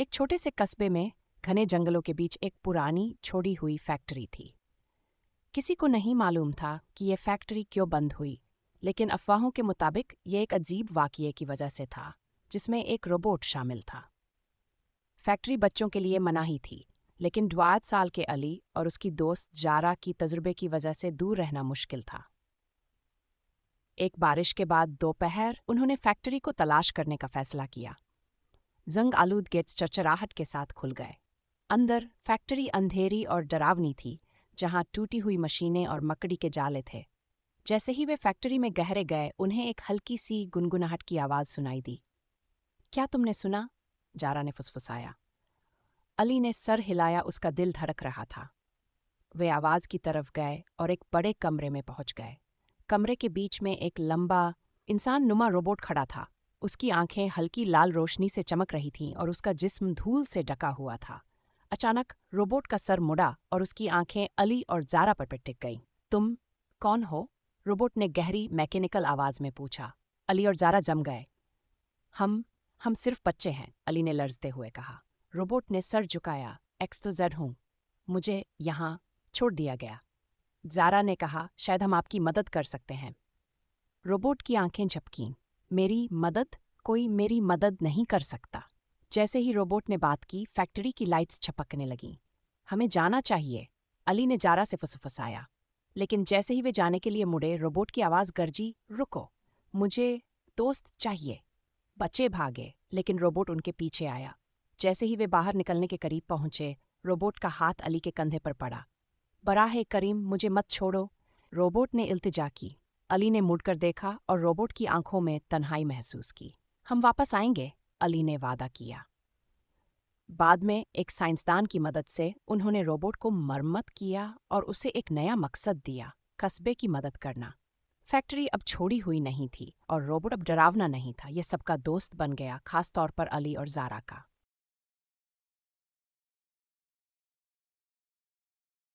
एक छोटे से कस्बे में घने जंगलों के बीच एक पुरानी छोड़ी हुई फैक्ट्री थी। किसी को नहीं मालूम था कि ये फैक्ट्री क्यों बंद हुई, लेकिन अफवाहों के मुताबिक ये एक अजीब वाकये की वजह से था, जिसमें एक रोबोट शामिल था। फैक्ट्री बच्चों के लिए मनाही थी, लेकिन 12 साल के अली और उसकी दोस्त जारा की तजुर्बे की वजह से दूर रहना मुश्किल था। एक बारिश के बाद दोपहर उन्होंने फैक्ट्री को तलाश करने का फैसला किया। जंग आलूद गेट्स चरचराहट के साथ खुल गए। अंदर फैक्ट्री अंधेरी और डरावनी थी, जहां टूटी हुई मशीनें और मकड़ी के जाले थे। जैसे ही वे फैक्ट्री में गहरे गए, उन्हें एक हल्की सी गुनगुनाहट की आवाज़ सुनाई दी। क्या तुमने सुना? जारा ने फुसफुसाया। अली ने सर हिलाया, उसका दिल धड़क रहा था। वे आवाज़ की तरफ गए और एक बड़े कमरे में पहुंच गए। कमरे के बीच में एक लंबा, इंसान नुमा रोबोट खड़ा था। उसकी आंखें हल्की लाल रोशनी से चमक रही थीं और उसका जिस्म धूल से ढका हुआ था। अचानक रोबोट का सर मुड़ा और उसकी आंखें अली और जारा पर टिक गईं। तुम कौन हो? रोबोट ने गहरी मैकेनिकल आवाज में पूछा। अली और जारा जम गए। हम सिर्फ बच्चे हैं, अली ने लर्जते हुए कहा। रोबोट ने सर झुकाया। एक्स तो जेड हूं। मुझे यहाँ छोड़ दिया गया। जारा ने कहा, शायद हम आपकी मदद कर सकते हैं। रोबोट की आंखें झपकीं। मेरी मदद? कोई मेरी मदद नहीं कर सकता। जैसे ही रोबोट ने बात की, फैक्ट्री की लाइट्स छपकने लगीं। हमें जाना चाहिए, अली ने जारा से फुसफुसाया। लेकिन जैसे ही वे जाने के लिए मुड़े, रोबोट की आवाज़ गरजी, रुको, मुझे दोस्त चाहिए। बच्चे भागे, लेकिन रोबोट उनके पीछे आया। जैसे ही वे बाहर निकलने के करीब पहुंचे, रोबोट का हाथ अली के कंधे पर पड़ा। बराहे करीम, मुझे मत छोड़ो, रोबोट ने इल्तिजा की। अली ने मुड़कर देखा और रोबोट की आंखों में तन्हाई महसूस की। हम वापस आएंगे, अली ने वादा किया। बाद में एक साइंसदान की मदद से उन्होंने रोबोट को मरम्मत किया और उसे एक नया मकसद दिया, कस्बे की मदद करना। फैक्ट्री अब छोड़ी हुई नहीं थी और रोबोट अब डरावना नहीं था। यह सबका दोस्त बन गया, खास तौर पर अली और जारा का।